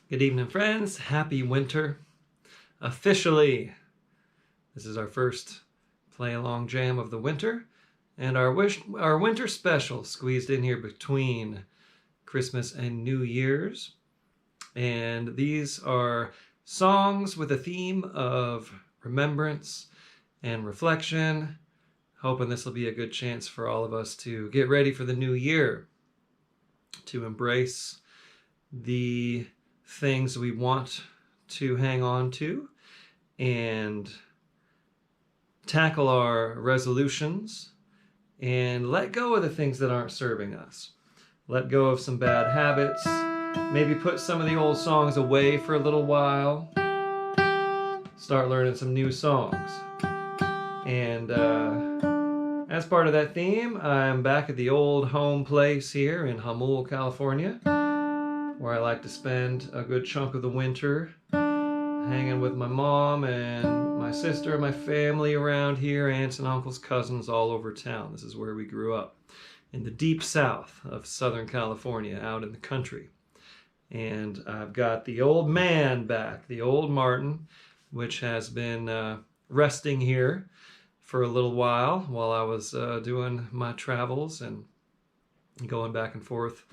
Good evening, friends. Happy winter. Officially, this is our first play-along jam of the winter, and our winter special squeezed in here between Christmas and New Year's. And these are songs with a theme of remembrance and reflection, hoping this will be a good chance for all of us to get ready for the new year, to embrace the things we want to hang on to and tackle our resolutions and let go of the things that aren't serving us. Let go of some bad habits, maybe put some of the old songs away for a little while, start learning some new songs. And as part of that theme, I'm back at the old home place here in Hamul, California, where I like to spend a good chunk of the winter hanging with my mom and my sister and my family around here, aunts and uncles, cousins all over town. This is where we grew up, in the deep south of Southern California, out in the country. And I've got the old man back, the old Martin, which has been resting here for a little while I was doing my travels and going back and forth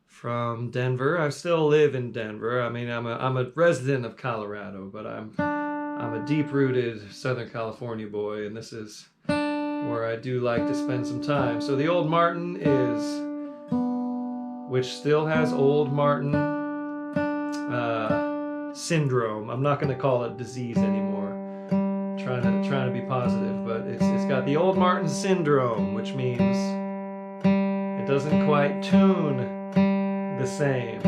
from Denver. I still live in Denver. I mean, I'm a resident of Colorado, but I'm a deep-rooted Southern California boy, and this is where I do like to spend some time. So the old Martin which still has old Martin syndrome. I'm not going to call it disease anymore. Trying to be positive, but it's got the old Martin syndrome, which means it doesn't quite tune the same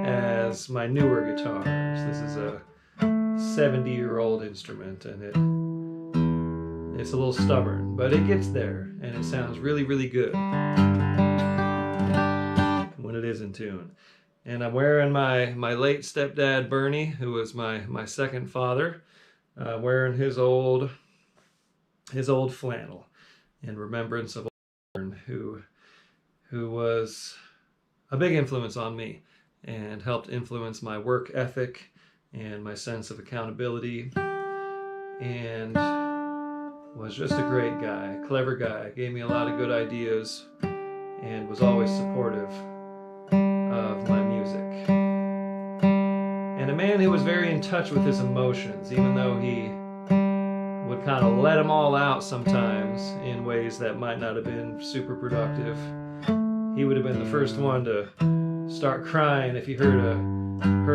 as my newer guitars. This is a 70-year-old instrument, and it's a little stubborn, but it gets there, and it sounds really, really good when it is in tune. And I'm wearing my late stepdad Bernie, who was my second father, wearing his old flannel in remembrance of Bernie, who was a big influence on me and helped influence my work ethic and my sense of accountability, and was just a great guy, clever guy, gave me a lot of good ideas, and was always supportive of my music. And a man who was very in touch with his emotions, even though he would kind of let them all out sometimes in ways that might not have been super productive. He would have been the first one to start crying if he heard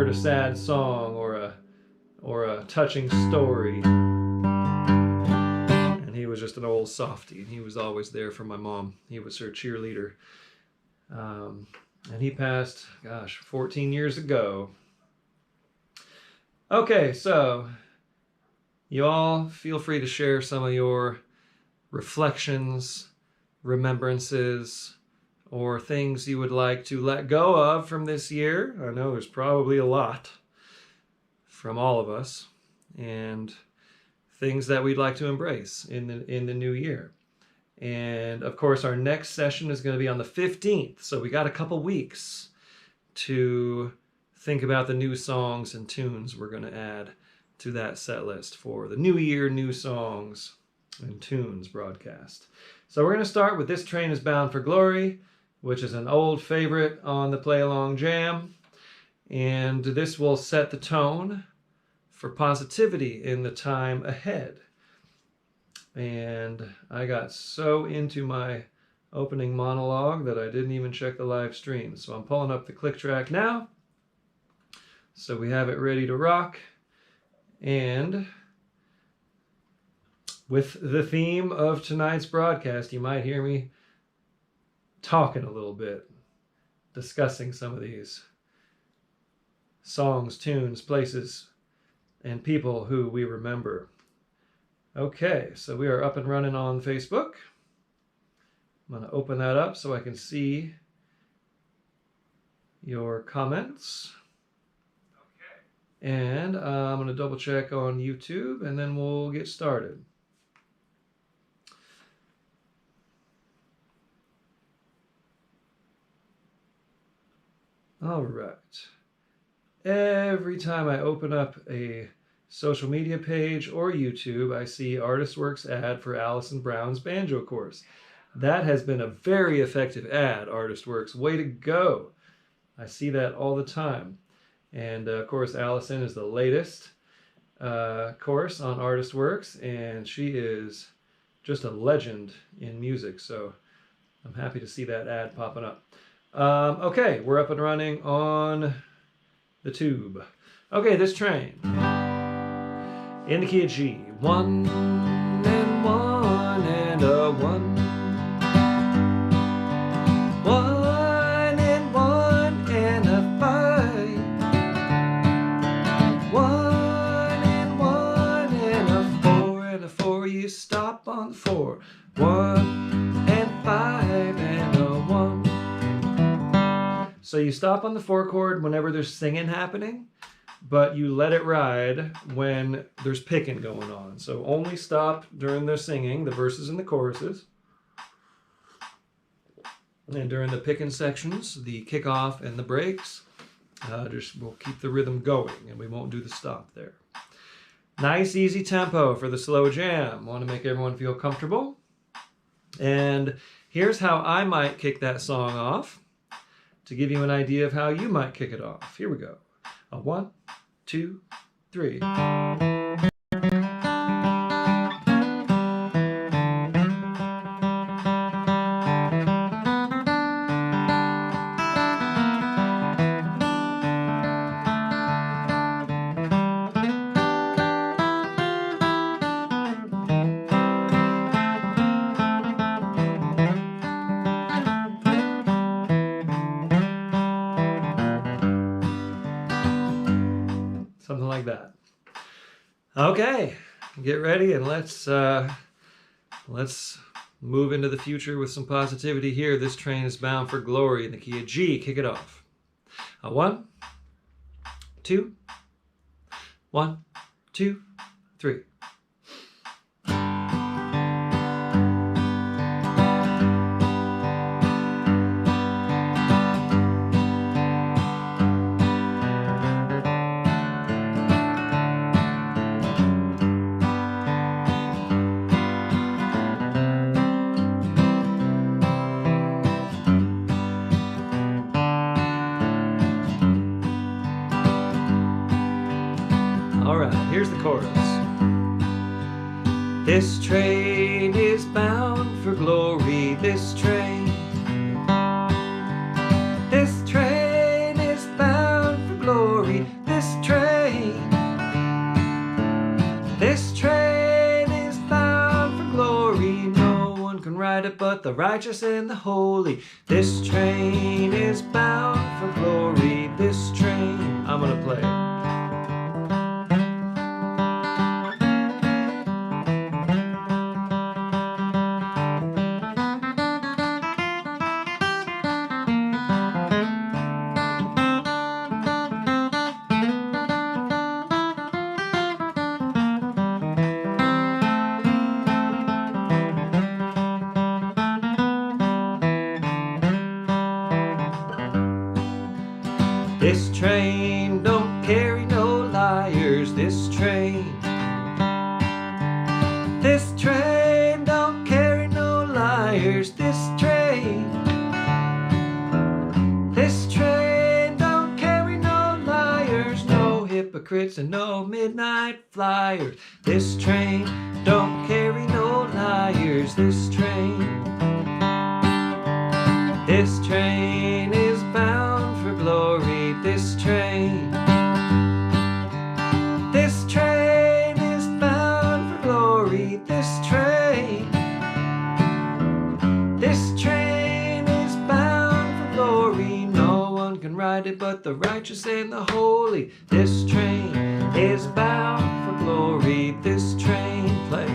a sad song or a touching story. And he was just an old softy, and he was always there for my mom. He was her cheerleader. And he passed, 14 years ago. Okay, so you all feel free to share some of your reflections, remembrances, or things you would like to let go of from this year. I know there's probably a lot from all of us, and things that we'd like to embrace in the new year. And of course, our next session is going to be on the 15th, so we got a couple weeks to think about the new songs and tunes we're going to add to that set list for the New Year New Songs and Tunes broadcast. So we're going to start with This Train is Bound for Glory, which is an old favorite on the Play-Along Jam. And this will set the tone for positivity in the time ahead. And I got so into my opening monologue that I didn't even check the live stream. So I'm pulling up the click track now, so we have it ready to rock. And with the theme of tonight's broadcast, you might hear me talking a little bit, discussing some of these songs, tunes, places, and people who we remember. Okay, so we are up and running on Facebook. I'm going to open that up so I can see your comments. Okay. And I'm going to double check on YouTube, and then we'll get started. All right. Every time I open up a social media page or YouTube, I see Artist Works ad for Alison Brown's banjo course. That has been a very effective ad, Artist Works. Way to go. I see that all the time. And of course, Allison is the latest course on Artist Works, and she is just a legend in music. So I'm happy to see that ad popping up. Okay, we're up and running on the tube. Okay, this train. In the key of G. 1 and 1 and a 1. 1 and 1 and a 5. 1 and 1 and a 4 and a 4. You stop on the 4. 1 and 5 and a 1. So you stop on the 4 chord whenever there's singing happening, but you let it ride when there's picking going on. So only stop during the singing, the verses and the choruses. And during the picking sections, the kickoff and the breaks, we'll keep the rhythm going and we won't do the stop there. Nice, easy tempo for the slow jam. Want to make everyone feel comfortable. And here's how I might kick that song off to give you an idea of how you might kick it off. Here we go. 1, 2, 3. Something like that. Okay, get ready and let's move into the future with some positivity here. This train is bound for glory in the key of G. Kick it off. 1, 2, 1, 2, 3. Here's the chorus. This train is bound for glory. This train is bound for glory. This train is bound for glory. No one can ride it but the righteous and the holy. This train is bound for glory. This train, I'm gonna play it. This train don't carry no liars. This train don't carry no liars. This train don't carry no liars. No hypocrites and no midnight flyers. This train don't carry no liars. This train is bound for glory. This train is bound for glory. This train is bound for glory. No one can ride it but the righteous and the holy. This train is bound for glory. This train, play.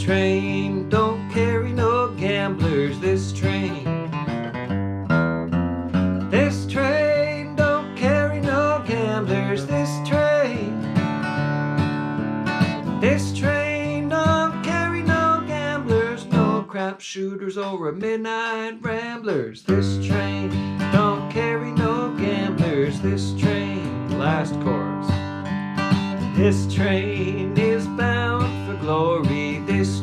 train don't carry no gamblers. This train don't carry no gamblers. This train don't carry no gamblers, no crap shooters or midnight ramblers. This train don't carry no gamblers. This train, last chorus. This train is bound for glory. This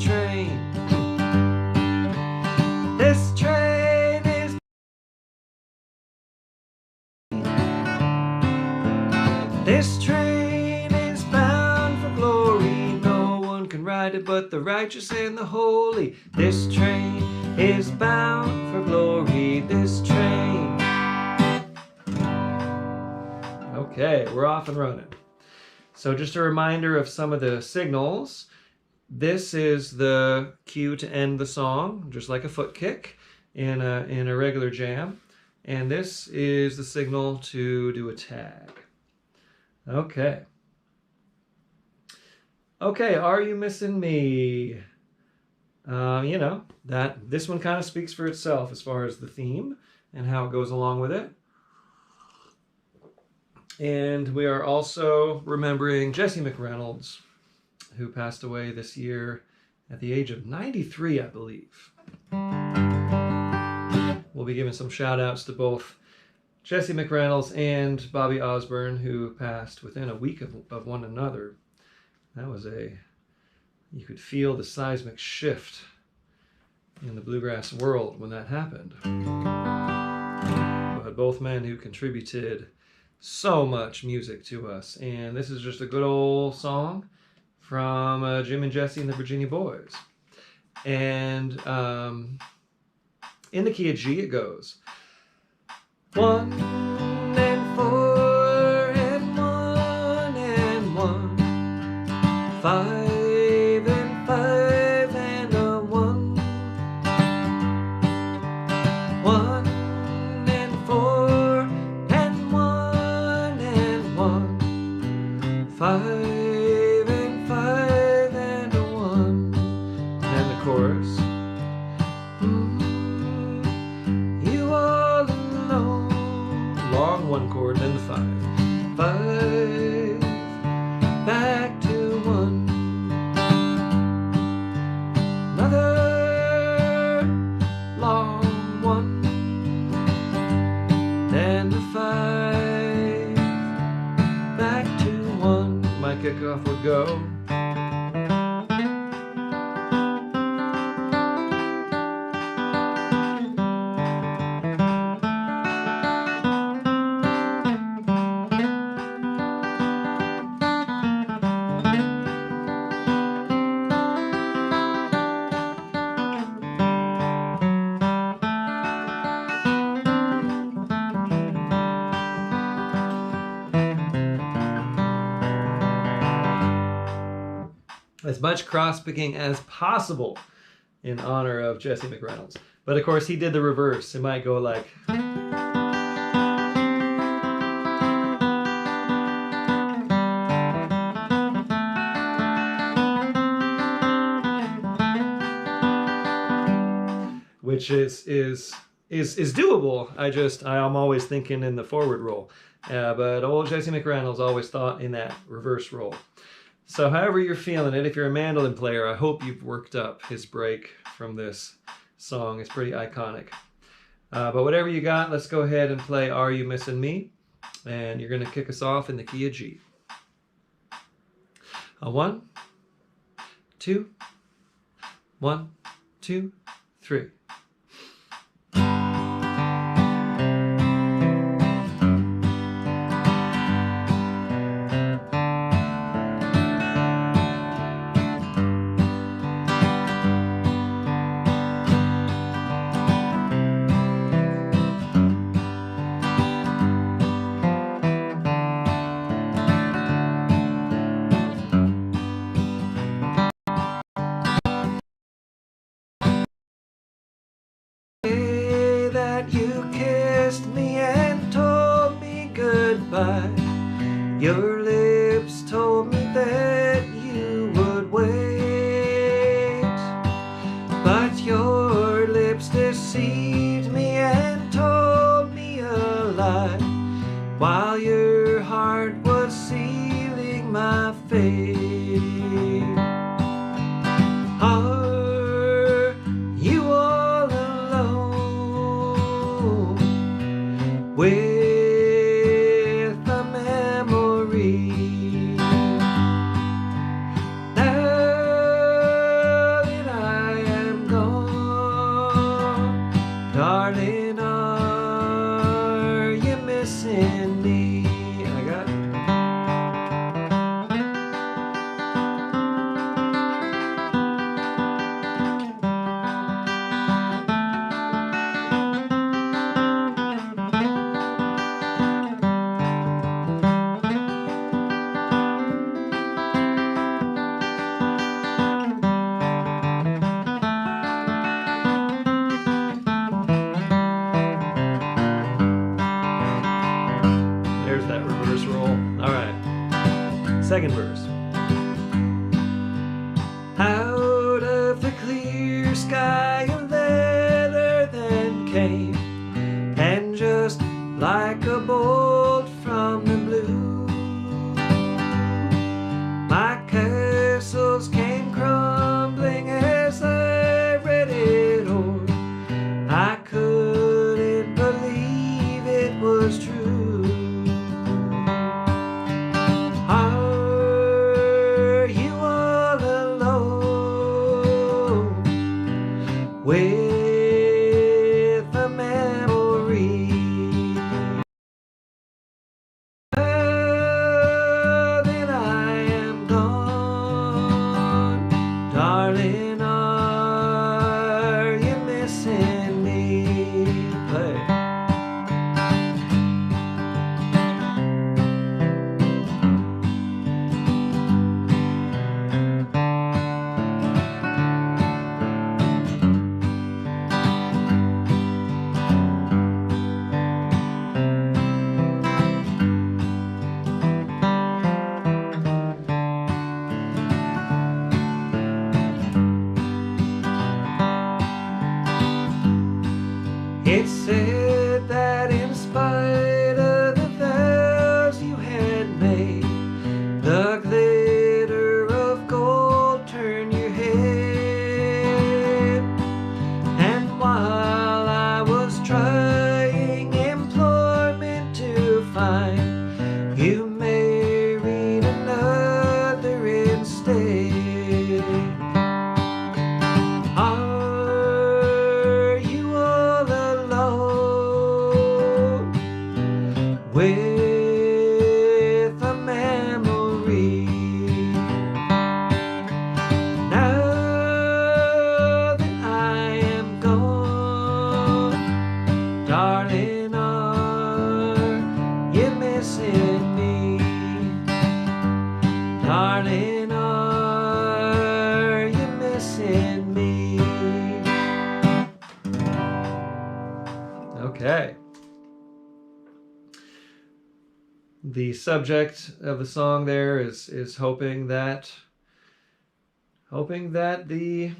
train is bound for glory. No one can ride it but the righteous and the holy. This train is bound for glory. This train. Okay, we're off and running. So just a reminder of some of the signals. This is the cue to end the song, just like a foot kick in a regular jam. And this is the signal to do a tag. Okay. Okay, Are You Missing Me? You know, this one kind of speaks for itself as far as the theme and how it goes along with it. And we are also remembering Jesse McReynolds, who passed away this year at the age of 93, I believe. We'll be giving some shout outs to both Jesse McReynolds and Bobby Osborne, who passed within a week of one another. That was you could feel the seismic shift in the bluegrass world when that happened. But both men who contributed so much music to us. And this is just a good old song from Jim and Jesse and the Virginia Boys. And in the key of G it goes 1 and 4 and 1 and 1, 5 and 5 and a 1, 1 and 4 and 1 and 1, 5 and 5 and a 1. And then the chorus. You all alone. Long one chord, then the 5. 5 back to 1. Another long 1. Then the 5 back to 1. My kickoff would go. As much cross-picking as possible in honor of Jesse McReynolds. But of course he did the reverse. It might go like... which is doable. I'm always thinking in the forward roll. But old Jesse McReynolds always thought in that reverse roll. So however you're feeling it, if you're a mandolin player, I hope you've worked up his break from this song. It's pretty iconic. But whatever you got, let's go ahead and play Are You Missing Me? And you're going to kick us off in the key of G. 1, 2, 1, 2, 3. You kissed me and told me goodbye. Your lips told me that you would wait. light, while your heart was sealing my fate. Are you all alone with a memory? Now that I am gone, darling, are you missing me? I got there's that reverse roll. All right, second verse. Out of the clear sky a letter then came, and just like a bolt from the blue, my castles came crumbling as I read it o'er. I couldn't believe it was true. Are you all alone with a memory? Now that I am gone, darling, are you missing me? Play. It said that in spite of the vows you had made, the glitter of gold turned your head. And while I was trying employment to find, you married another instead. Are you all alone with a memory? Now that I am gone, darling, are you missing me? Darling, are you missing me? Okay. The subject of the song there is hoping that the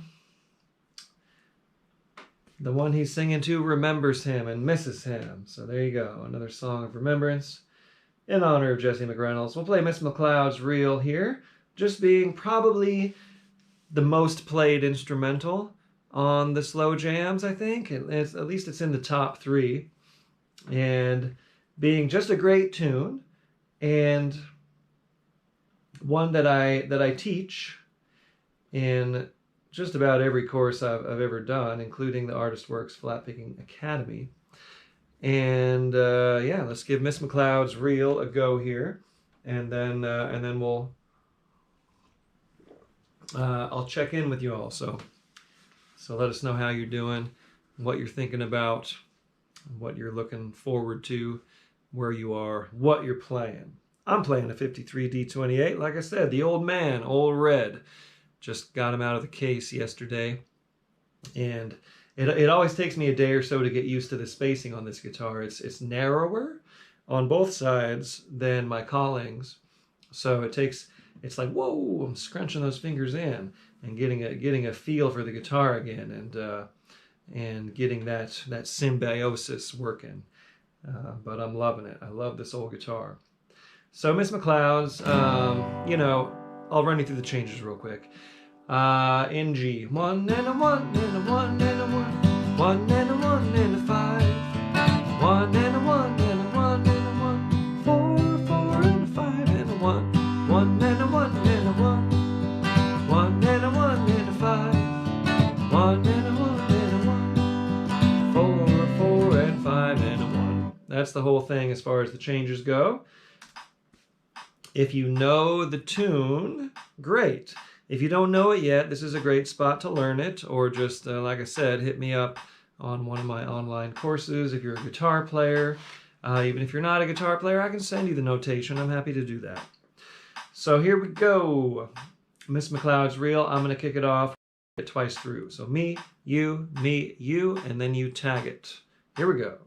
one he's singing to remembers him and misses him. So there you go, another song of remembrance in honor of Jesse McReynolds. We'll play Miss McLeod's Reel here, just being probably the most played instrumental on the slow jams, I think. At least it's in the top 3. And being just a great tune, and one that I teach in just about every course I've ever done, including the Artist Works Flat Picking Academy. And yeah, let's give Miss McLeod's Reel a go here, and then we'll I'll check in with you all. So let us know how you're doing, what you're thinking about, what you're looking forward to, where you are, what you're playing. I'm playing a 53 D28. Like I said, the old man, Old Red. Just got him out of the case yesterday. And it always takes me a day or so to get used to the spacing on this guitar. It's narrower on both sides than my Collings. So it's like, whoa, I'm scrunching those fingers in and getting a feel for the guitar again, and getting that symbiosis working. but I'm loving it. I love this old guitar. So Miss McLeod's, you know, I'll run you through the changes real quick. In G, 1 and a 1 and a 1 and a 1, 1 and a 1 and a 5, 1 and a 1 and a 1 and a 1, 4, 4 and a 5 and a 1, 1 and a 1 and a 1, 1 and a 1 and a 5, 1 and a 1 and a 1, 4, 4 and 5 and a 1. That's the whole thing as far as the changes go. If you know the tune, great. If you don't know it yet, this is a great spot to learn it, or just, like I said, hit me up on one of my online courses if you're a guitar player. Even if you're not a guitar player, I can send you the notation. I'm happy to do that. So here we go. Miss McLeod's Reel. I'm going to kick it off twice through. So me, you, and then you tag it. Here we go.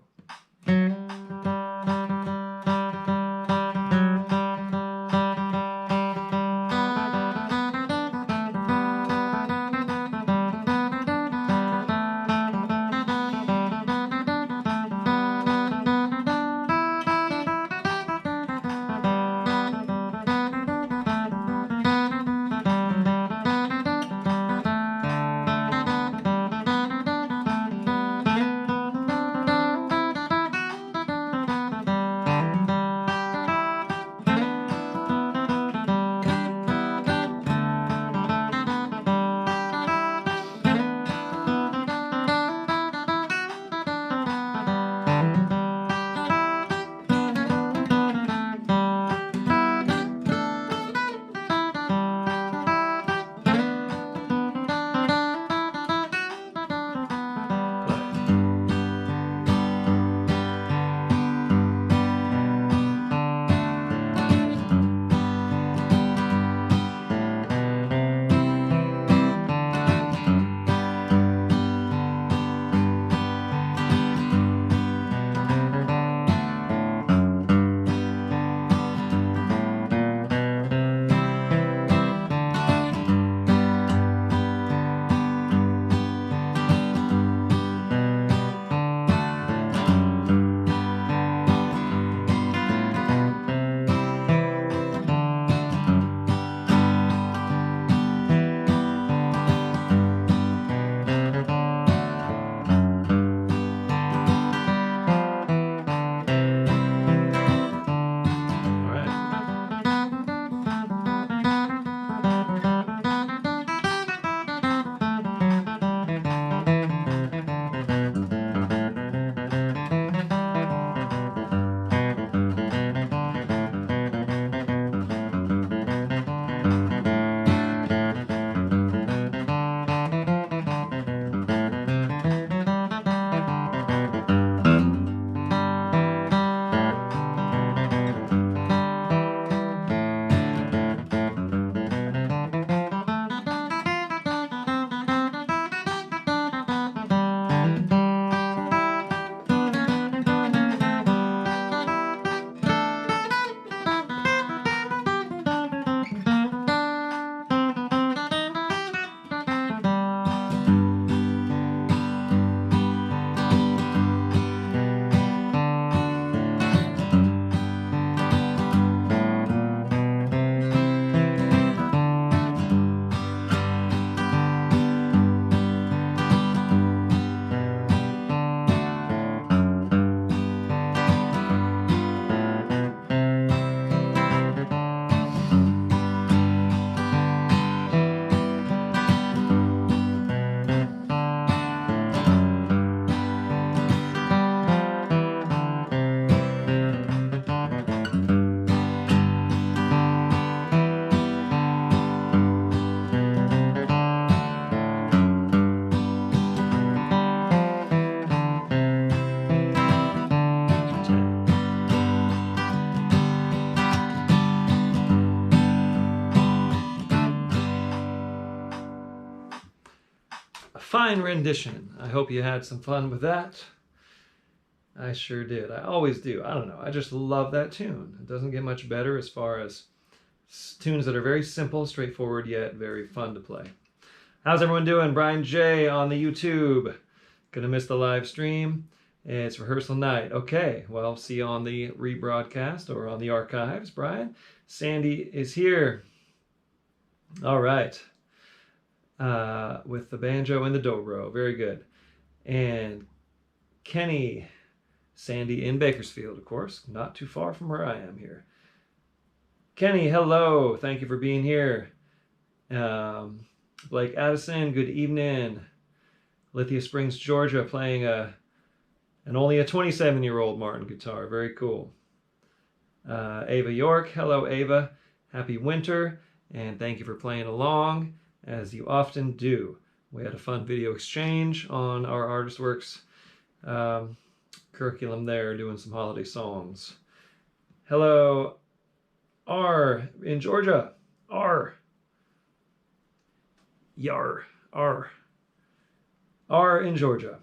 Fine rendition. I hope you had some fun with that. I sure did. I always do. I don't know. I just love that tune. It doesn't get much better as far as tunes that are very simple, straightforward, yet very fun to play. How's everyone doing? Brian J on the YouTube. Gonna miss the live stream. It's rehearsal night. Okay, well, see you on the rebroadcast or on the archives, Brian. Sandy is here. All right. With the banjo and the dobro. Very good. And Kenny, Sandy in Bakersfield, of course. Not too far from where I am here. Kenny, hello. Thank you for being here. Blake Addison, good evening. Lithia Springs, Georgia, playing and only a 27-year-old Martin guitar. Very cool. Ava York, hello Ava. Happy winter, and thank you for playing along, as you often do. We had a fun video exchange on our Artist Works curriculum there, doing some holiday songs. Hello, R in Georgia. R. Yar. R. R in Georgia.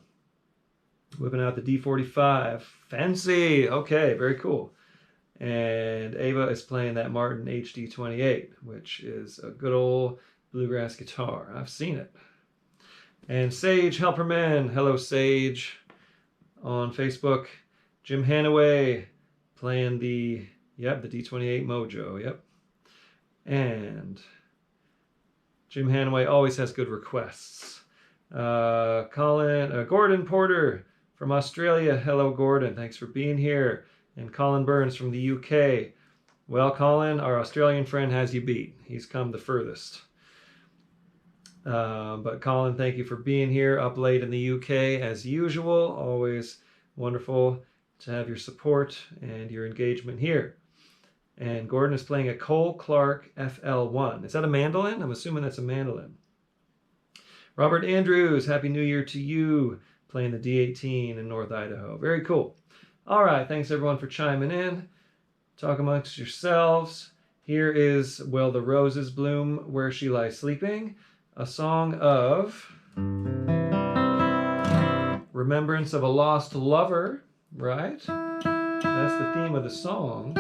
Whipping out the D45. Fancy. Okay, very cool. And Ava is playing that Martin HD28, which is a good old bluegrass guitar. I've seen it. And Sage Helperman. Hello, Sage. On Facebook. Jim Hanaway playing the D28 Mojo. Yep. And Jim Hanaway always has good requests. Gordon Porter from Australia. Hello, Gordon. Thanks for being here. And Colin Burns from the UK. Well, Colin, our Australian friend has you beat. He's come the furthest. But Colin, thank you for being here up late in the UK as usual. Always wonderful to have your support and your engagement here. And Gordon is playing a Cole Clark FL1. Is that a mandolin? I'm assuming that's a mandolin. Robert Andrews, Happy New Year to you, playing the D18 in North Idaho. Very cool. All right, thanks everyone for chiming in. Talk amongst yourselves. Here is Will the Roses Bloom Where She Lies Sleeping, a song of remembrance of a lost lover, right? That's the theme of the song.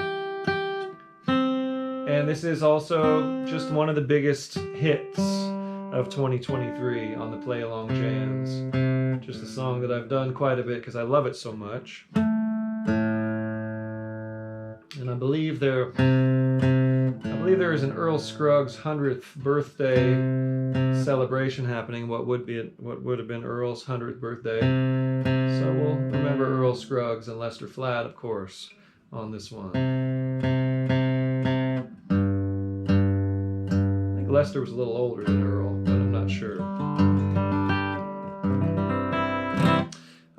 And this is also just one of the biggest hits of 2023 on the Playalong Jams. Just a song that I've done quite a bit because I love it so much. And I believe there is an Earl Scruggs 100th birthday celebration happening. What would have been Earl's 100th birthday. So we'll remember Earl Scruggs and Lester Flatt, of course, on this one. I think Lester was a little older than Earl, but I'm not sure.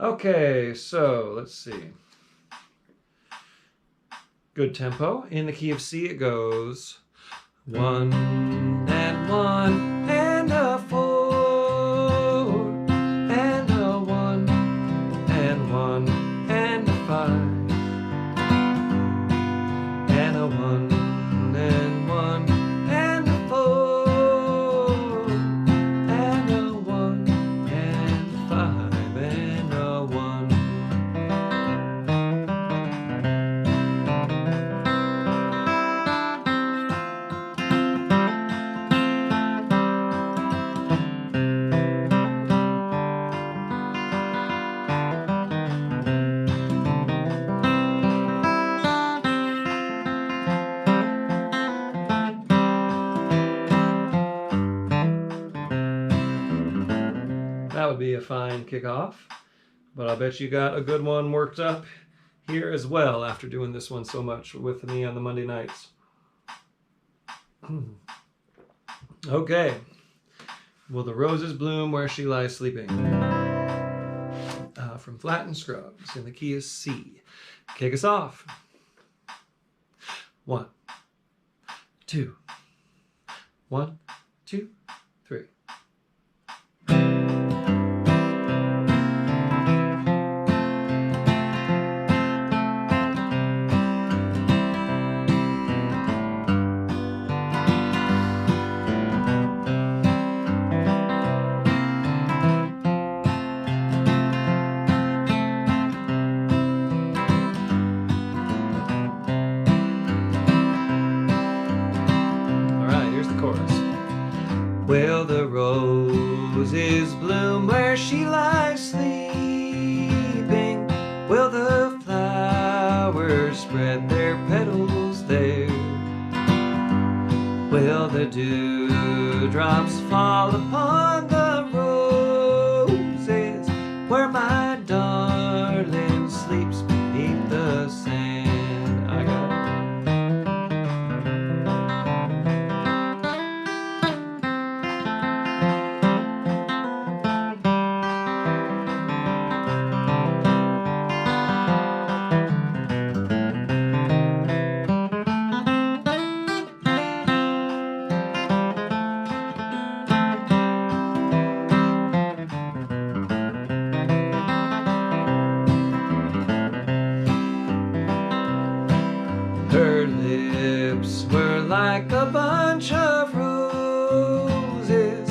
Okay, so let's see. Good tempo. In the key of C it goes 1 and 1 and a 4 and a 1 and 1 and a 5 and a 1 and 1 and a 4 and a 1 and 5 and a 1. That would be a fine kickoff, but I'll bet you got a good one worked up here as well after doing this one so much with me on the Monday nights. Okay. Will the Roses Bloom Where She Lies Sleeping? From Flatt and Scruggs in the key is C. Kick us off. 1, 2, 1, 2, 3. Will the roses bloom where she lies sleeping? flowers spread their petals there? Will the dewdrops fall upon the roses where my darling sleeps beneath the sand? I got it. Her lips were like a bunch of roses.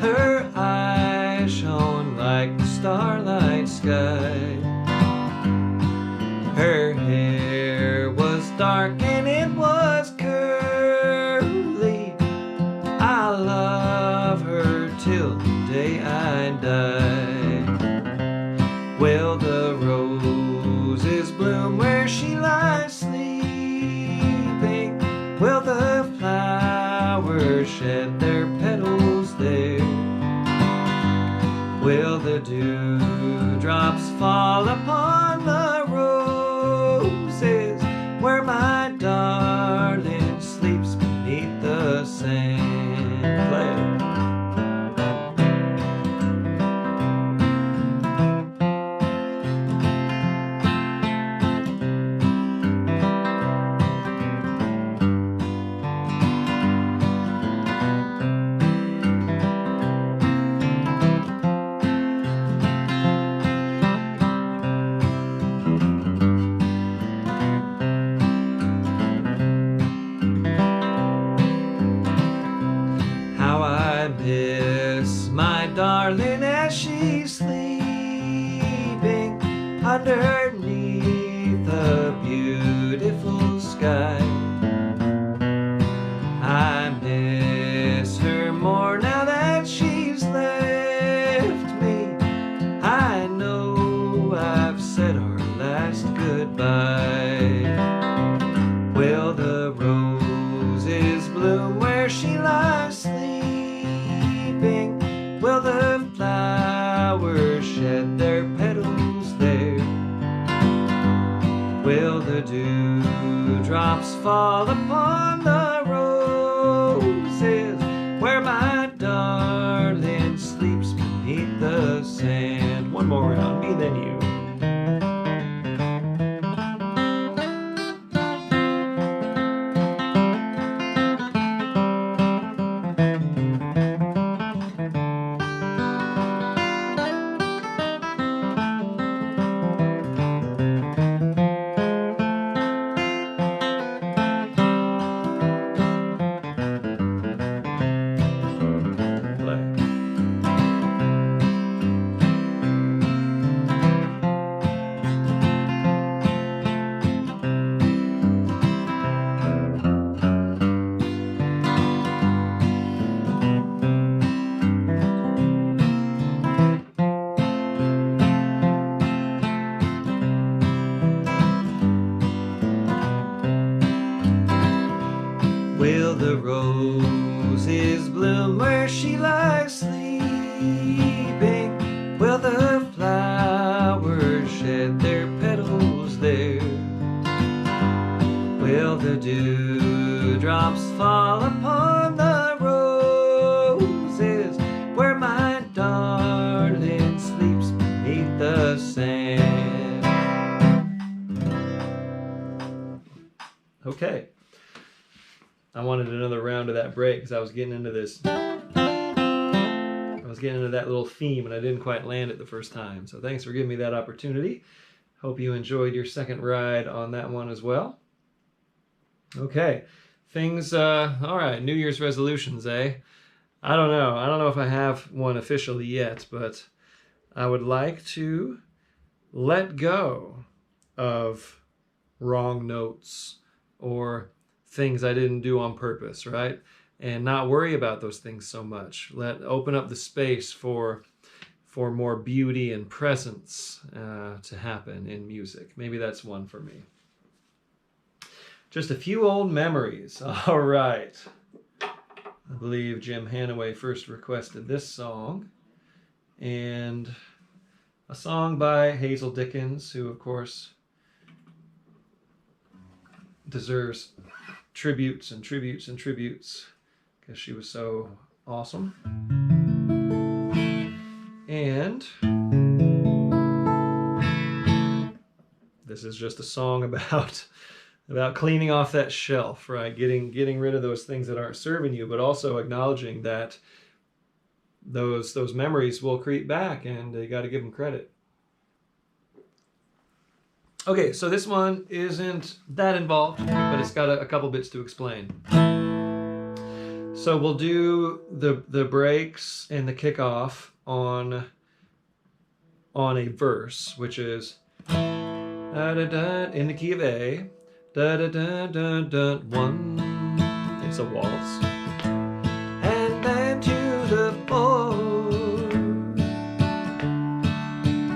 Her eyes shone like the starlight sky. Her hair was dark and it was curly. I love her till the day I die. Will the roses bloom where she lies sleeping? Will the flowers shed their petals there? Will the dewdrops fall upon the roses where my darling sleeps beneath the sand? Play it. Miss my darling as she's sleeping underneath a beautiful sky. I miss her more now that she's left me. I know I've said our last goodbye. Will the roses bloom where she lies sleeping? Will the flowers shed their petals there? Will the dewdrops fall upon the roses where my darling sleeps beneath the sand? One more round, me then you. Will the roses bloom where she lies sleeping? Will the flowers shed their petals there? Will the dewdrops fall upon the roses where my darling sleeps beneath the sand? Okay. I wanted another round of that break because I was getting into this. I was getting into that little theme and I didn't quite land it the first time. So thanks for giving me that opportunity. Hope you enjoyed your second ride on that one as well. Okay, things, all right, New Year's resolutions, eh? I don't know. I don't know if I have one officially yet, but I would like to let go of wrong notes or things I didn't do on purpose, right? And not worry about those things so much. Open up the space for more beauty and presence to happen in music. Maybe that's one for me. Just a few old memories. All right. I believe Jim Hanaway first requested this song. And a song by Hazel Dickens, who, of course, deserves tributes and tributes and tributes because she was so awesome. And this is just a song about cleaning off that shelf, right? Getting rid of those things that aren't serving you, but also acknowledging that those memories will creep back, and you got to give them credit. Okay, so this one isn't that involved, but it's got a couple bits to explain. So we'll do the breaks and the kickoff on a verse, which is da da da in the key of A, da da da da da 1. It's a waltz, and then to the 4,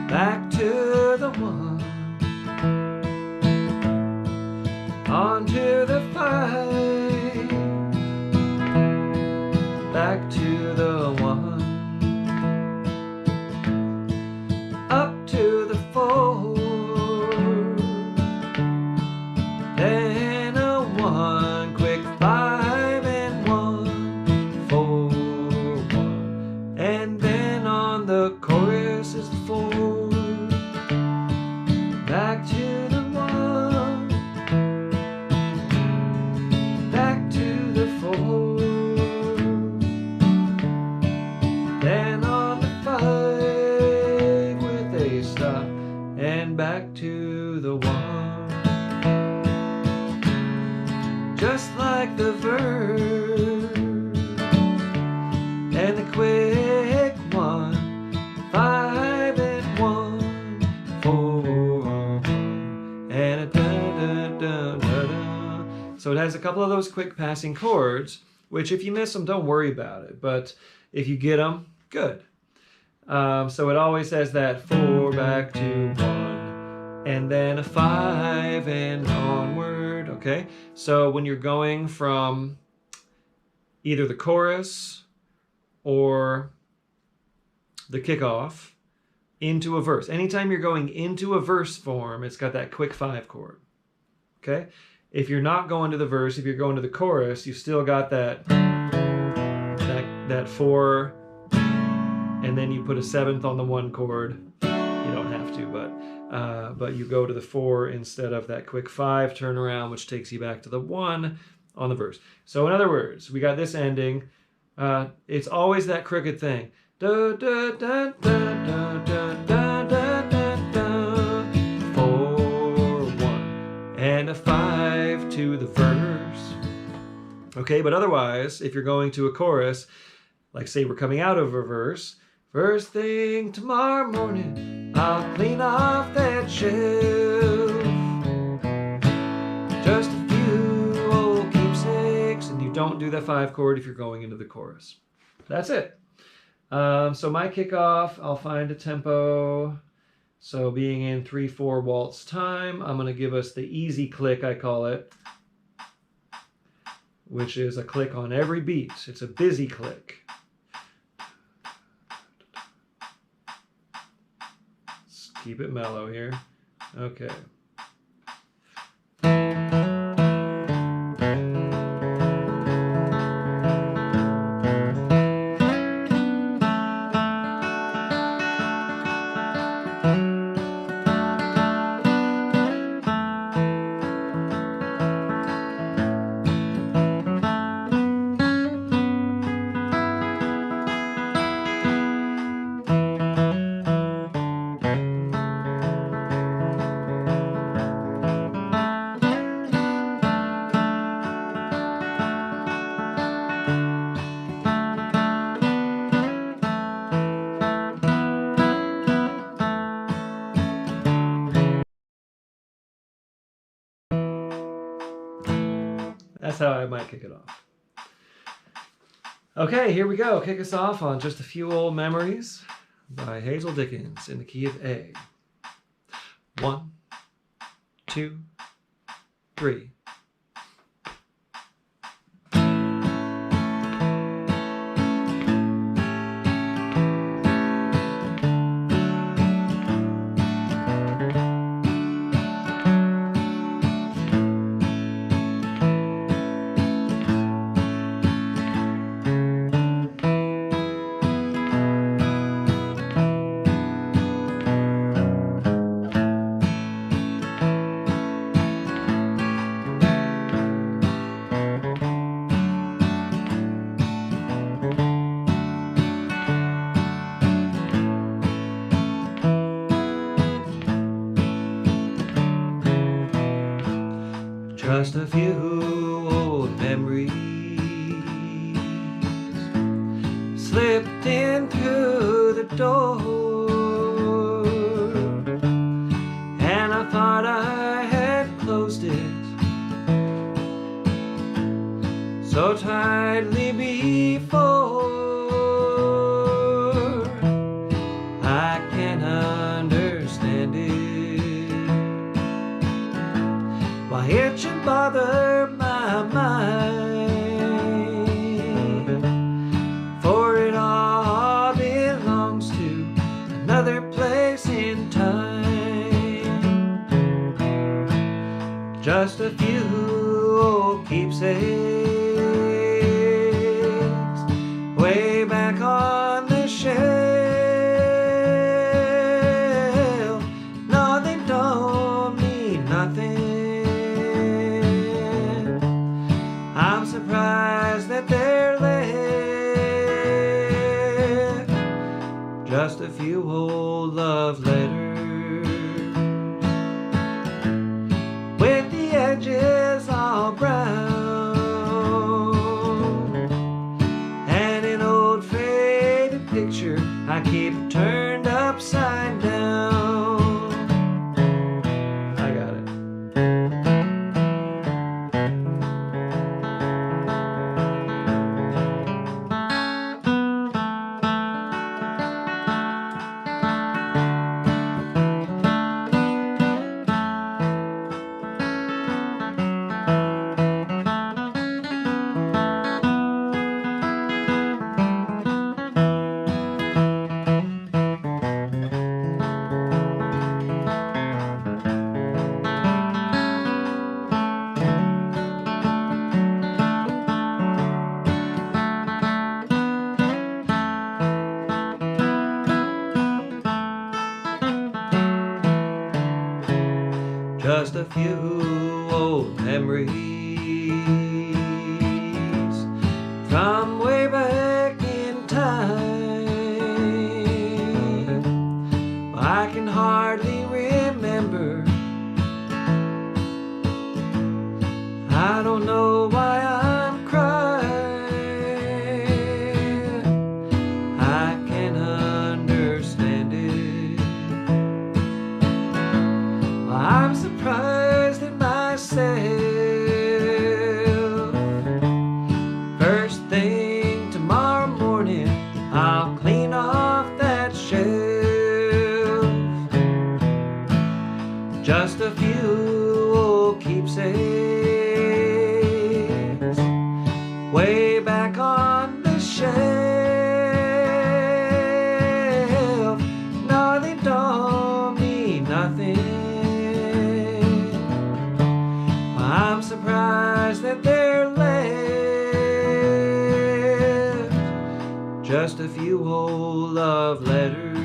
back to the 1, on to the 5, back to the 1, up to the 4, then a 1, quick 5 and 1, 4, 1, and then on the chorus is the 4, back to the 1, back to the 4, then on the 5 with a stop, and back to the 1. Just like the verse, and the quick 1, 5 and 1, 4, and a da da da da da. So it has a couple of those quick passing chords, which if you miss them, don't worry about it. But if you get them, good. So it always has that 4 back to 1, and then a 5 and onward, okay? So when you're going from either the chorus or the kickoff into a verse, anytime you're going into a verse form, it's got that quick 5 chord, okay? If you're not going to the verse, if you're going to the chorus, you still got that 4, and then you put a 7th on the 1 chord. You don't have to, but you go to the 4 instead of that quick 5 turnaround, which takes you back to the 1 on the verse. So in other words, we got this ending. It's always that crooked thing. Da, da, da, da, da, da, da, da, da, da. 4, 1, and a 5 to the verse. Okay, but otherwise, if you're going to a chorus, like say we're coming out of a verse, first thing tomorrow morning, I'll clean off that shelf. Just a few old keepsakes, and you don't do that 5 chord if you're going into the chorus. That's it. So my kickoff, I'll find a tempo. So being in 3/4 waltz time, I'm going to give us the easy click, I call it, which is a click on every beat. It's a busy click. Let's keep it mellow here. Okay. That's how I might kick it off. Okay, here we go. Kick us off on Just a Few Old Memories by Hazel Dickens in the key of A. 1, 2, 3, Just a few old memories slipped in through the door, and I thought I had closed it so tightly before. I can understand it, why it should bother my mind, for it all belongs to another place in time. Just a few old keepsakes way back on the shelf. No, they don't mean nothing. I'm surprised that they're left. Just a few old love letters with the edges all brown, picture I keep turned upside down. I got it. Just a few old memories from way back in time. I can hardly remember. I don't know why I'm crying. I can understand it. I'm surprised at myself. First thing tomorrow morning, I'll clean off that shelf. Just a few old keepsakes way back on the shelf. No, they don't mean nothing. I'm surprised that they're left. Just a few old love letters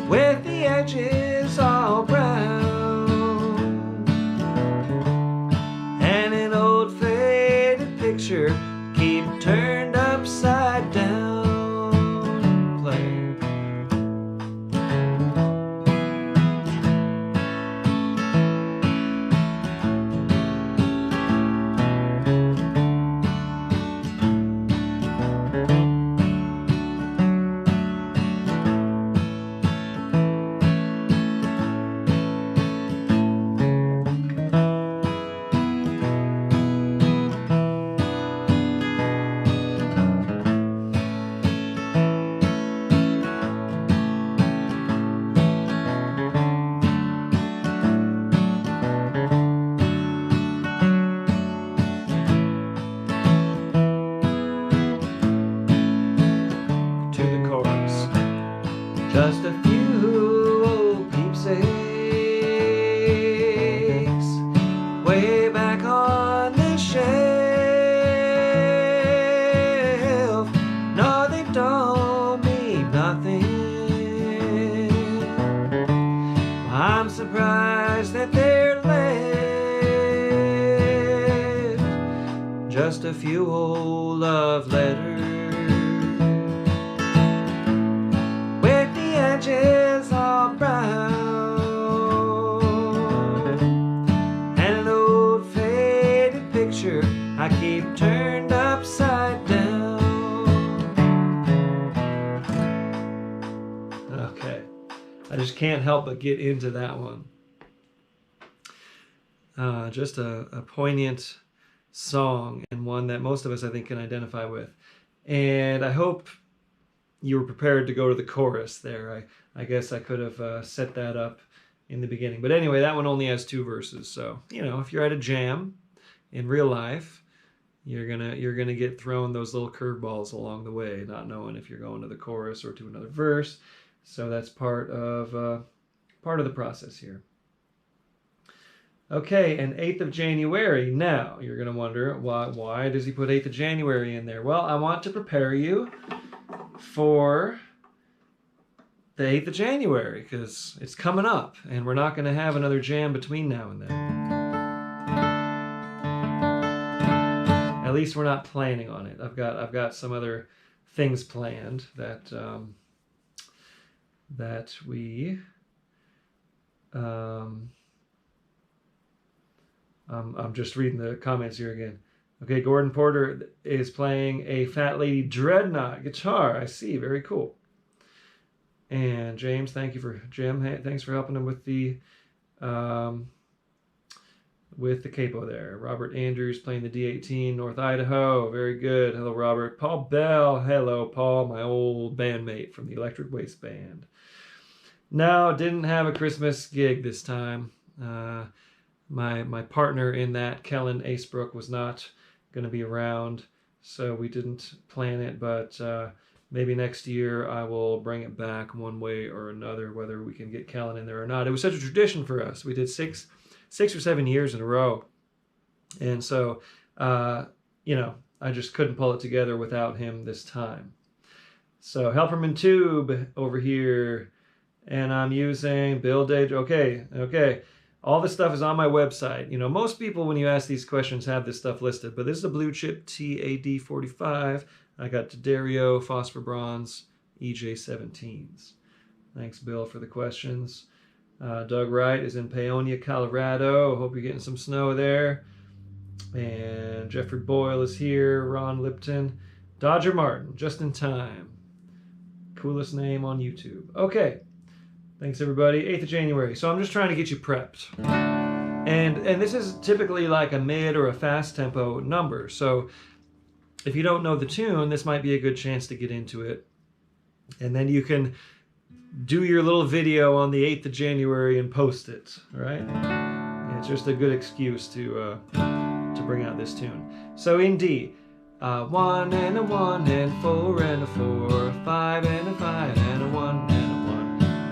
with the edges all brown, and an old faded picture keep turned upside down. Play. Just a few old keepsakes way back on the shelf. No, they don't mean nothing. I'm surprised that they're left. Just a few old love letters edges all brown, can't help but get into that one. Just a poignant song, and one that most of us, I think, can identify with. And I hope you were prepared to go to the chorus there. I guess I could have set that up in the beginning. But anyway, that one only has 2 verses. So, you know, if you're at a jam in real life, you're gonna get thrown those little curveballs along the way, not knowing if you're going to the chorus or to another verse. So that's part of the process here. Okay, and 8th of January. Now, you're going to wonder, why does he put 8th of January in there? Well, I want to prepare you for the 8th of January, because it's coming up, and we're not going to have another jam between now and then. At least we're not planning on it. I've got some other things planned that we I'm just reading the comments here again. Okay, Gordon Porter is playing a Fat Lady Dreadnought guitar. I see, very cool. And James, thank you for thanks for helping him with the capo there. Robert Andrews playing the D18, North Idaho. Very good. Hello, Robert. Paul Bell. Hello, Paul, my old bandmate from the Electric Waste Band. No, didn't have a Christmas gig this time. My partner in that, Kellen Acebrook, was not going to be around, so we didn't plan it, but maybe next year I will bring it back one way or another, whether we can get Kellen in there or not. It was such a tradition for us. We did six or 7 years in a row, and so, you know, I just couldn't pull it together without him this time. So Helperman Tube over here, and I'm using Bill Day. Okay. All this stuff is on my website. You know, most people, when you ask these questions, have this stuff listed, but this is a Blue Chip TAD45. I got D'Addario, Phosphor Bronze, EJ17s. Thanks, Bill, for the questions. Doug Wright is in Paonia, Colorado. Hope you're getting some snow there. And Jeffrey Boyle is here. Ron Lipton. Dodger Martin, just in time. Coolest name on YouTube. Okay. Thanks, everybody. 8th of January. So I'm just trying to get you prepped. And this is typically like a mid or a fast tempo number. So if you don't know the tune, this might be a good chance to get into it. And then you can do your little video on the 8th of January and post it, right? And it's just a good excuse to bring out this tune. So in D, 1 and a 1 and 4 and a 4, 5 and a 5 and a 1 and a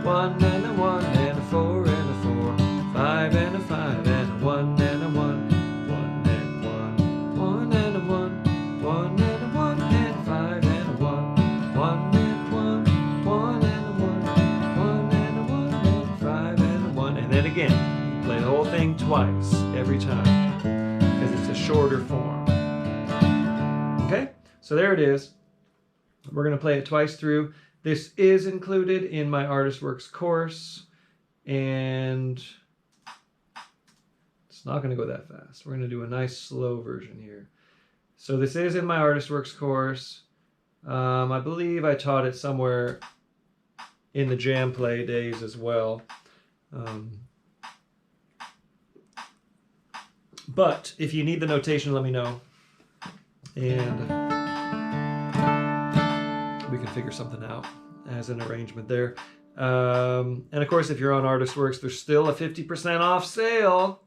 1 and a 1 and a 4 and a 4, 5 and a 5 and a 1 and a 1, 1 and 1, 1 and a 1, 1 and a 1 and 5 and a 1, 1 and 1, 1 and a 1, 1 and a 1 and 5 and a 1, and then again, you play the whole thing twice every time because it's a shorter form. Okay, so there it is. We're going to play it twice through. This is included in my Artist Works course, and it's not going to go that fast. We're going to do a nice slow version here. So this is in my Artist Works course. I believe I taught it somewhere in the Jam Play days as well. But if you need the notation, let me know. And we can figure something out as an arrangement there. And of course, if you're on Artist Works, there's still a 50% off sale.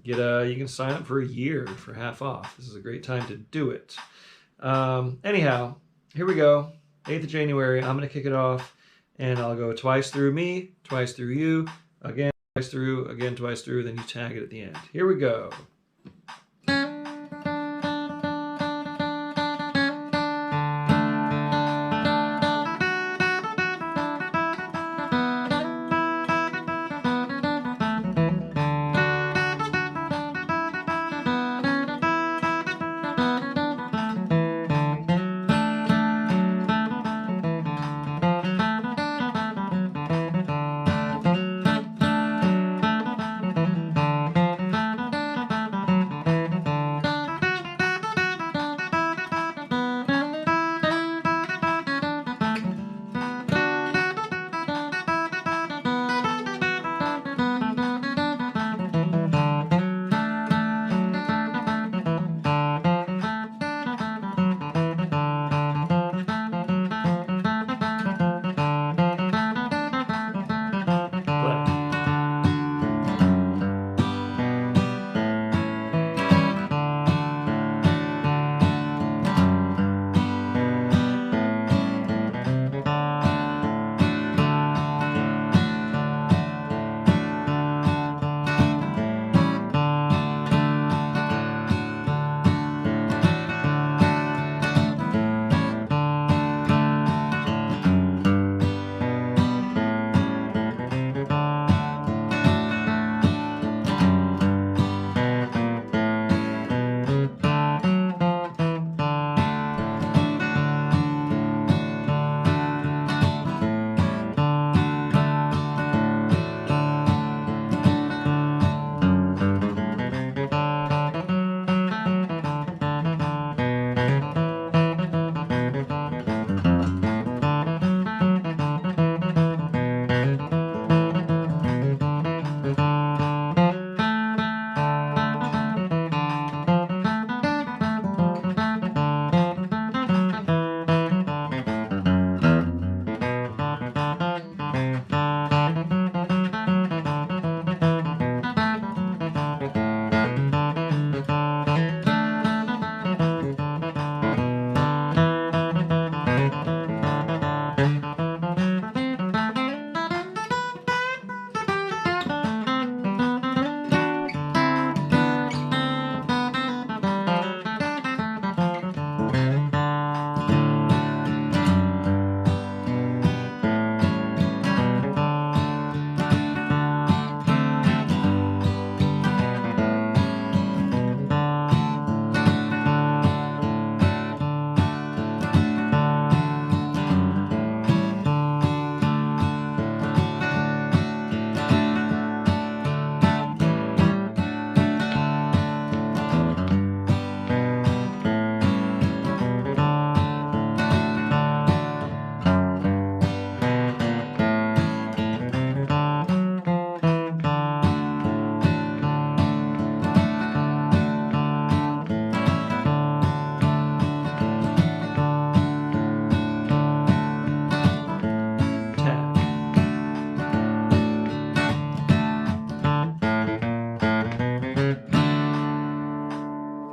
You can sign up for a year for half off. This is a great time to do it. Anyhow, here we go. 8th of January, I'm going to kick it off, and I'll go twice through me, twice through you, again twice through, again twice through, then you tag it at the end. Here we go.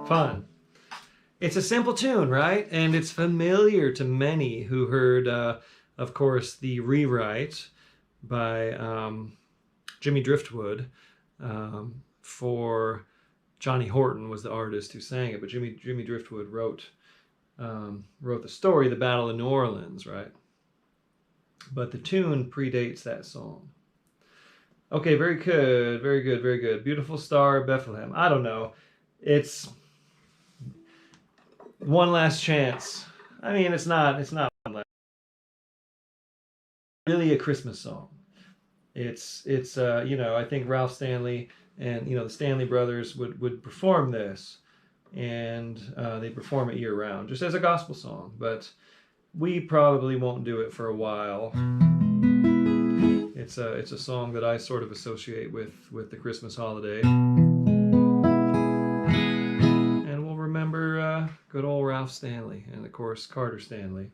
Fun. It's a simple tune, right? And it's familiar to many who heard, of course, the rewrite by Jimmy Driftwood for Johnny Horton was the artist who sang it, but Jimmy Driftwood wrote the story, the Battle of New Orleans, right? But the tune predates that song. Okay, very good, very good, very good. Beautiful Star of Bethlehem. I don't know. It's One Last Chance. I mean, it's not one last. Really a Christmas song. It's I think Ralph Stanley and the Stanley Brothers would perform this, and they perform it year round, just as a gospel song. But we probably won't do it for a while. It's a song that I sort of associate with the Christmas holiday. And we'll remember good old Ralph Stanley and, of course, Carter Stanley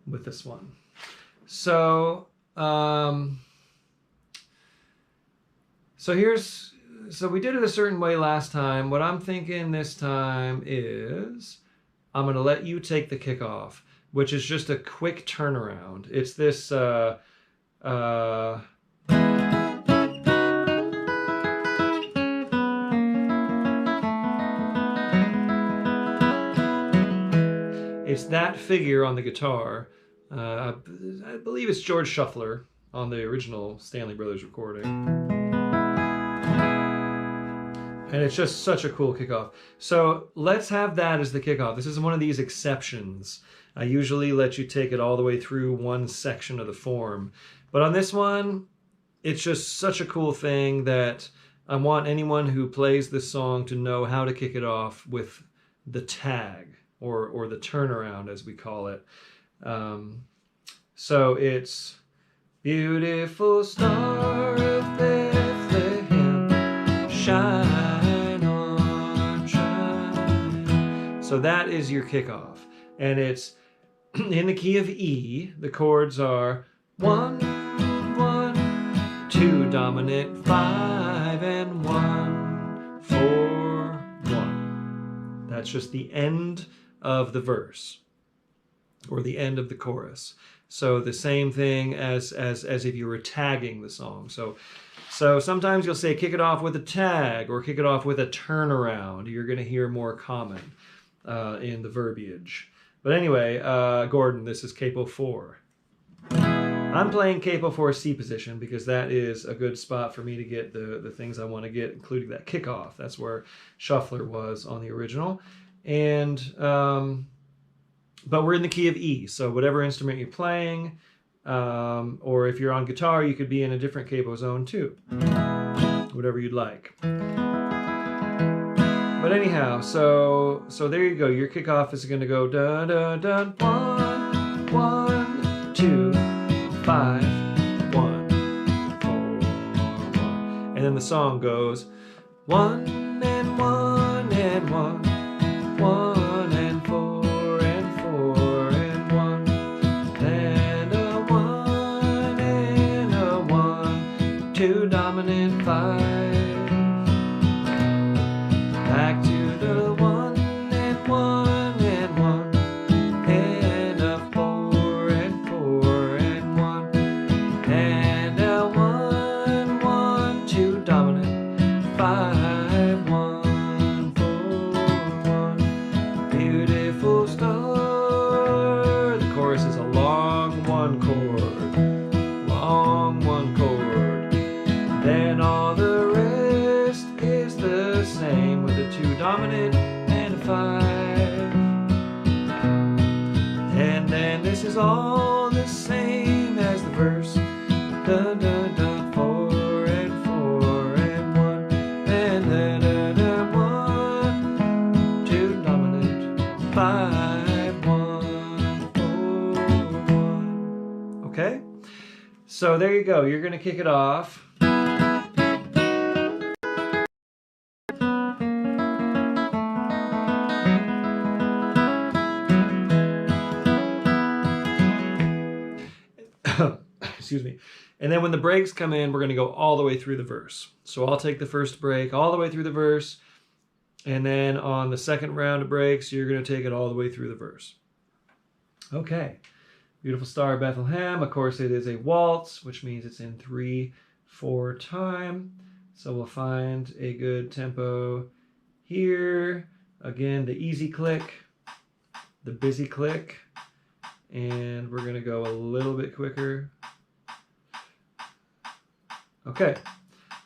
with this one. So we did it a certain way last time. What I'm thinking this time is I'm going to let you take the kickoff, which is just a quick turnaround. It's this it's that figure on the guitar. I believe it's George Shuffler on the original Stanley Brothers recording. And it's just such a cool kickoff. So let's have that as the kickoff. This is one of these exceptions. I usually let you take it all the way through one section of the form. But on this one, it's just such a cool thing that I want anyone who plays this song to know how to kick it off with the tag, or the turnaround, as we call it. So it's Beautiful Star of Bethlehem, shine on, shine. So that is your kickoff. And it's in the key of E. The chords are 1, 1, 2 dominant, 5, and 1, 4, 1. That's just the end of the verse, or the end of the chorus. So the same thing as if you were tagging the song. So sometimes you'll say kick it off with a tag or kick it off with a turnaround. You're going to hear more common in the verbiage. But anyway, Gordon, this is capo 4. I'm playing capo 4 C position because that is a good spot for me to get the things I want to get, including that kickoff. That's where Shuffler was on the original. And but we're in the key of E, so whatever instrument you're playing, or if you're on guitar, you could be in a different capo zone too. Whatever you'd like. But anyhow, so there you go. Your kickoff is going to go da da da 1, 1, 2, 5, 1, 4, 1. And then the song goes 1 and 1 and 1, 1 and 4 and 4 and 1, and a 1 and a 1, 2 dominant 5. Back to the 1 and 1 and 1, and a 4 and 4 and 1, and a 1, 1, 2 dominant 5, 1, 4, 1. Beautiful star. The chorus is a long 1 chord, long 1 chord. Then all the rest is the same with a 2 dominant and a 5. And then this is all the same as the verse. Da da da 4 and 4 and 1, and da da da 1, 2 dominant 5, 1, 4, 1. Okay? So there you go. You're going to kick it off. Excuse me. And then when the breaks come in, we're going to go all the way through the verse. So I'll take the first break all the way through the verse. And then on the second round of breaks, you're going to take it all the way through the verse. Okay. Beautiful Star of Bethlehem. Of course, it is a waltz, which means it's in 3/4 time. So we'll find a good tempo here. Again, the easy click, the busy click, and we're going to go a little bit quicker. Okay,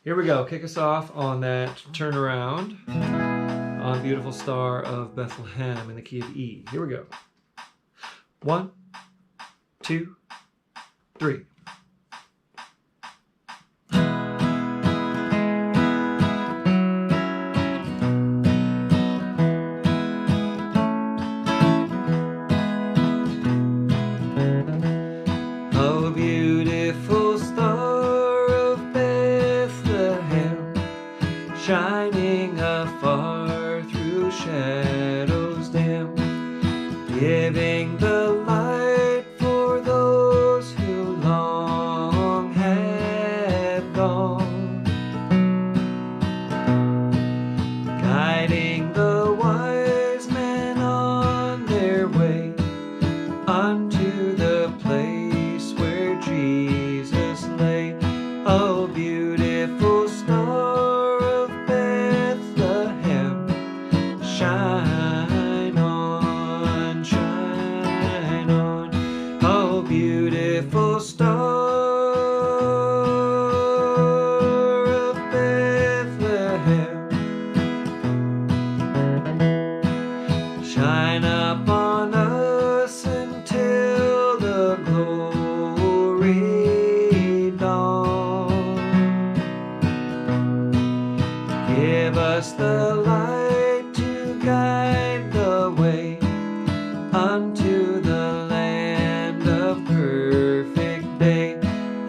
here we go. Kick us off on that turnaround on Beautiful Star of Bethlehem in the key of E. Here we go. 1, 2, 3. Oh, beautiful star of Bethlehem, shining afar through shadows dim, giving the light for those who long have gone, guiding the wise men on their way unto the place where Jesus lay. Oh, beautiful star of Bethlehem, shine on, shine on. Oh, beautiful star of Bethlehem, shine upon us until the glory dawn. Give us the light to guide the way unto the land of perfect day.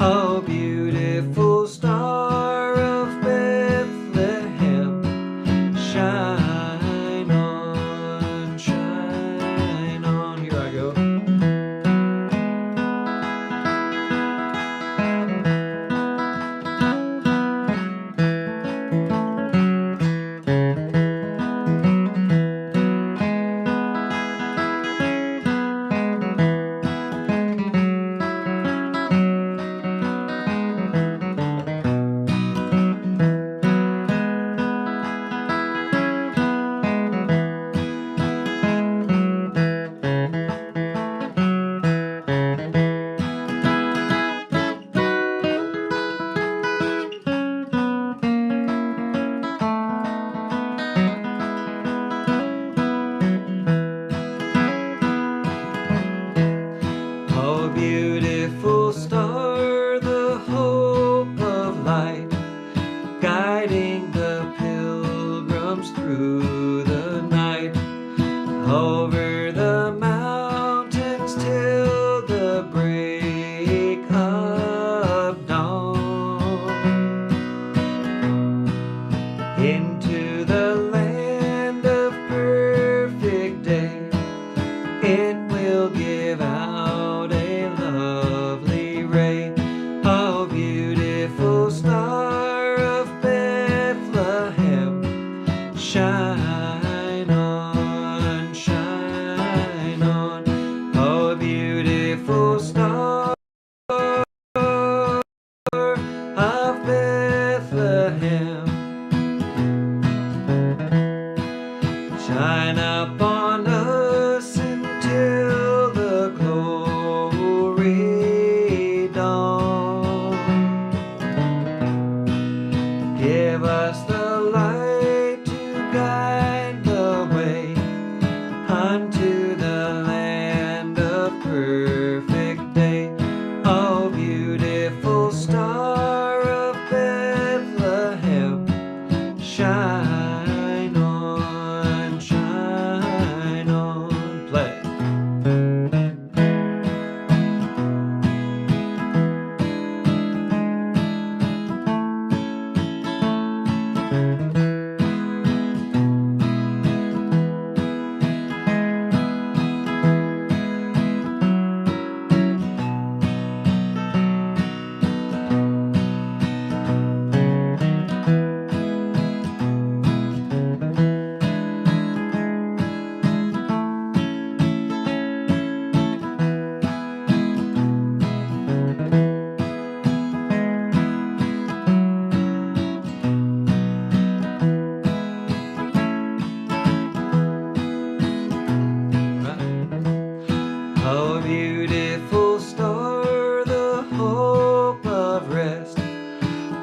Oh, beautiful star of Bethlehem, shine on, shine on. Here I go.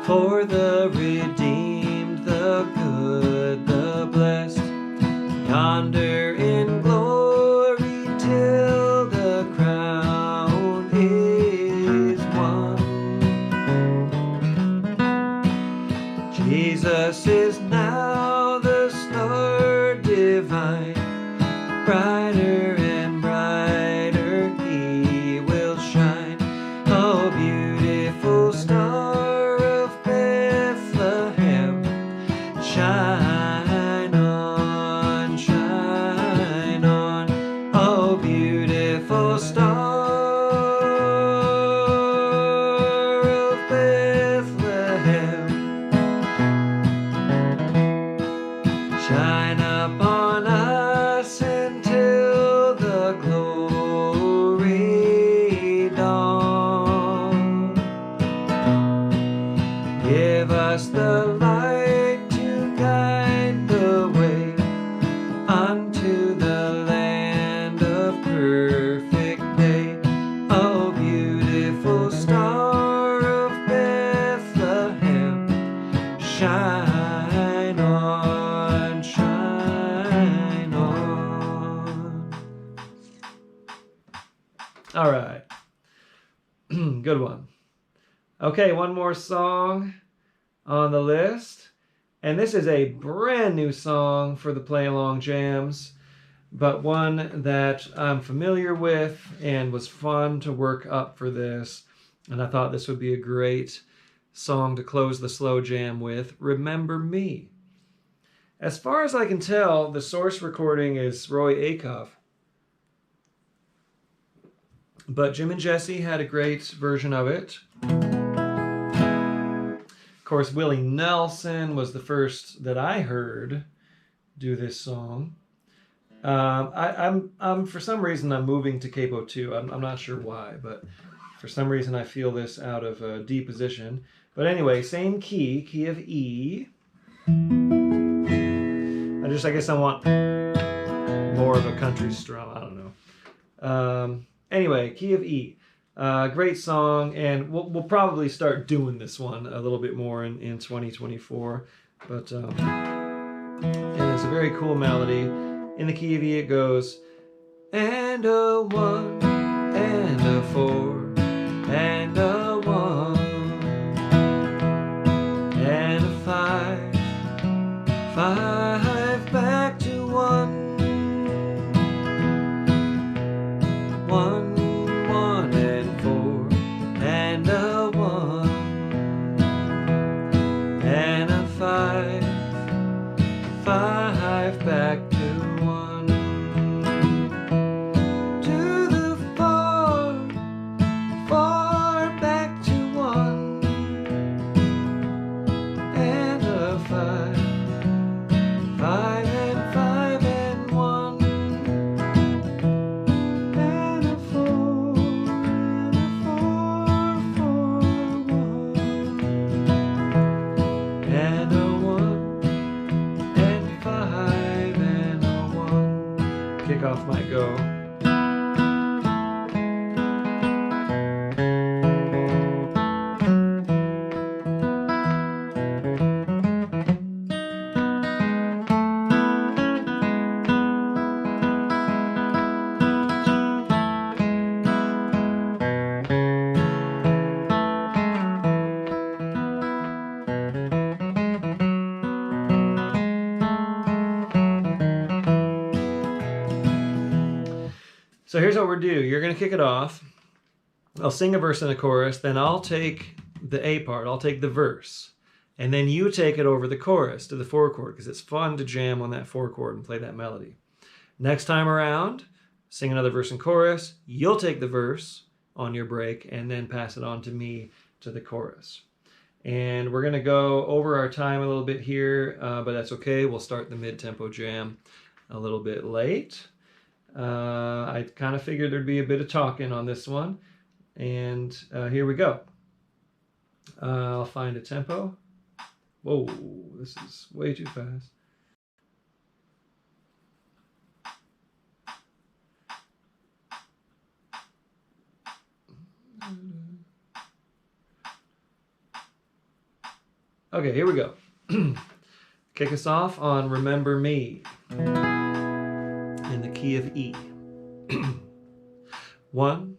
for the redeemed, the good, the blessed, yonder in glory till the crown is won. Jesus is now the star divine, brighter and brighter he will shine. Oh, beautiful star of Bethlehem, shine on, shine on. Oh, beautiful star of Bethlehem, shine upon us until the glory dawn. Give us the light to guide the way unto the land of perfect day. Oh, beautiful star of Bethlehem, shine on, shine on. All right. Good one. Okay, one more song on the list. And this is a brand new song for the Play Along Jams, but one that I'm familiar with and was fun to work up for this. And I thought this would be a great song to close the slow jam with, Remember Me. As far as I can tell, the source recording is Roy Acuff, but Jim and Jesse had a great version of it. Of course, Willie Nelson was the first that I heard do this song. I'm for some reason I'm moving to capo 2. I'm not sure why, but for some reason I feel this out of D position. But anyway, same key of E. I guess I want more of a country strum. I don't know. Anyway, key of E. Great song, and we'll probably start doing this one a little bit more in 2024. But and it's a very cool melody. In the key of E, it goes, and a 1, and a 4, and a 1, and a 5, 5 back to 1, 1, 1 and 4, and a 1, and a 5, 5 back to 1, to the far, far back to 1, and a 5, 5 and 5 and 1, and a 4, and a 4, 4, 1, and a 1, and 5 and a 1. Kickoff might go. So here's what we're do. You're going to kick it off. I'll sing a verse and a chorus, then I'll take the A part, I'll take the verse, and then you take it over the chorus to the 4 chord, because it's fun to jam on that 4 chord and play that melody. Next time around, sing another verse and chorus, you'll take the verse on your break and then pass it on to me to the chorus. And we're going to go over our time a little bit here, but that's okay. We'll start the mid-tempo jam a little bit late. I kind of figured there'd be a bit of talking on this one, and here we go. I'll find a tempo. Whoa, this is way too fast. Okay, here we go. Kick us off on Remember Me in the key of E. 1,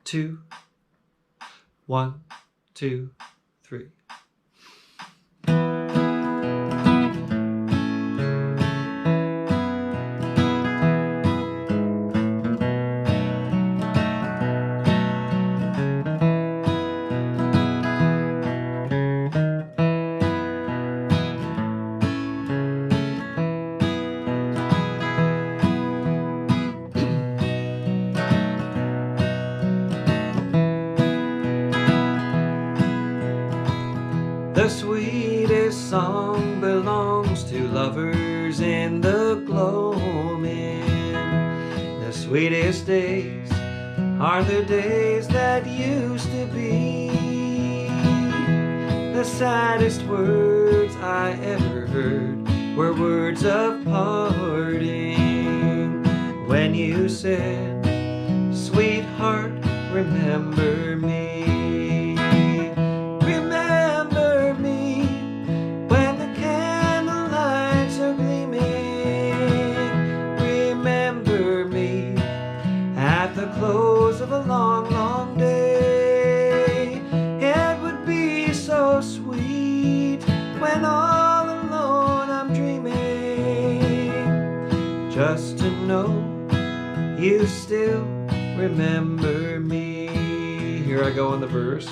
2, 1, 2, 3. The sweetest song belongs to lovers in the gloaming. The sweetest days are the days that used to be. The saddest words I ever heard were words of parting. When you said, "Sweetheart, remember me." Close of a long, long day. It would be so sweet when all alone I'm dreaming, just to know you still remember me. Here I go on the verse.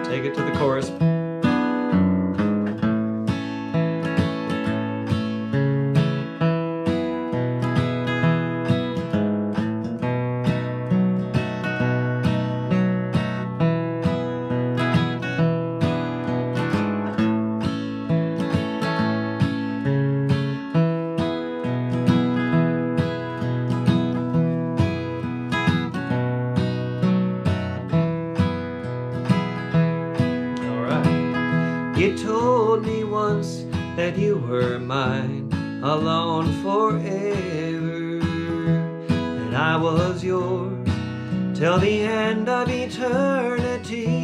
Take it to the chorus. You told me once that you were mine, alone forever, that I was yours till the end of eternity.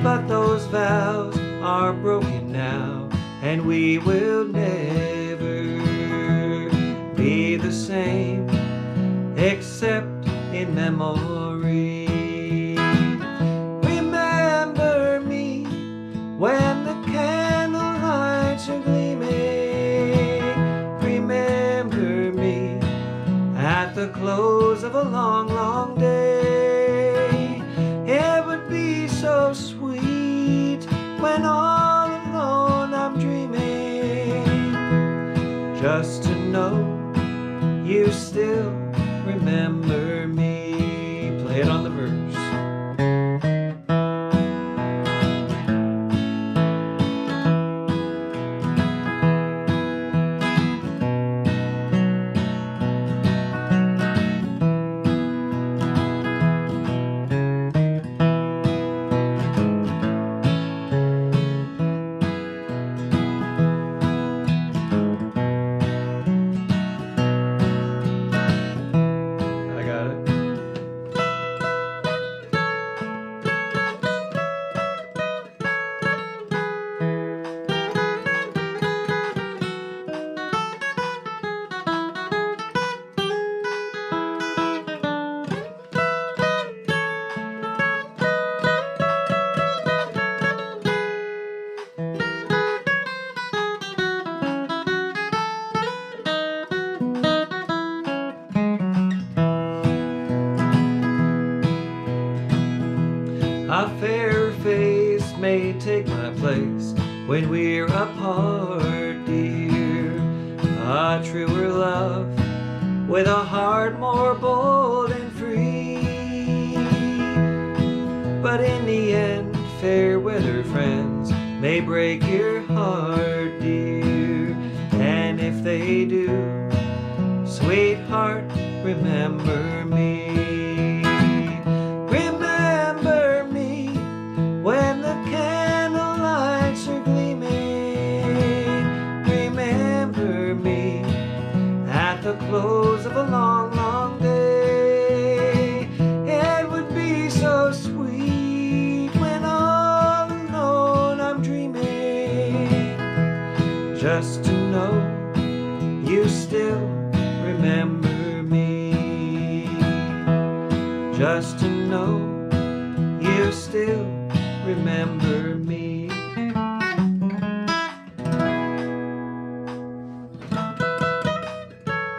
But those vows are broken now, and we will never be the same, except in memory. When the candle lights are gleaming, remember me at the close of a long, long day. It would be so sweet when all alone I'm dreaming, just to know you still remember me. Play it on the verse. A fairer face may take my place when we're apart, dear. A truer love with a heart more bold and free. But in the end, fair weather friends, may break your heart, dear. And if they do, sweetheart, remember me. Remember me when the candlelights are gleaming. Remember me at the close of a long, long day. It would be so sweet when all alone I'm dreaming, just to know you still remember me. Just to know you still remember me.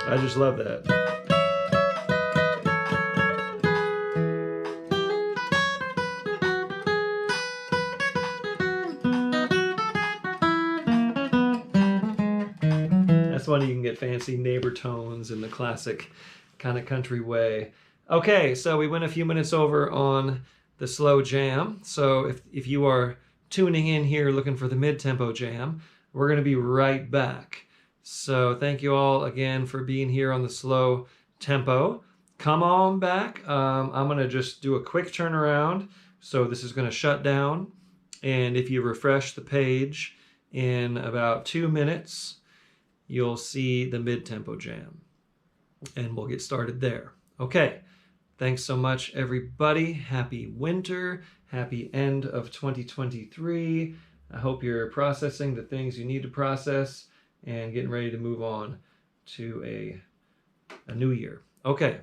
I just love that. That's when you can get fancy neighbor tones in the classic kind of country way. Okay, so we went a few minutes over on the slow jam. So if you are tuning in here looking for the mid-tempo jam, we're going to be right back. So thank you all again for being here on the slow tempo. Come on back. I'm going to just do a quick turnaround. So this is going to shut down. And if you refresh the page in about 2 minutes, you'll see the mid-tempo jam. And we'll get started there. Okay. Thanks so much, everybody. Happy winter. Happy end of 2023. I hope you're processing the things you need to process and getting ready to move on to a new year. Okay.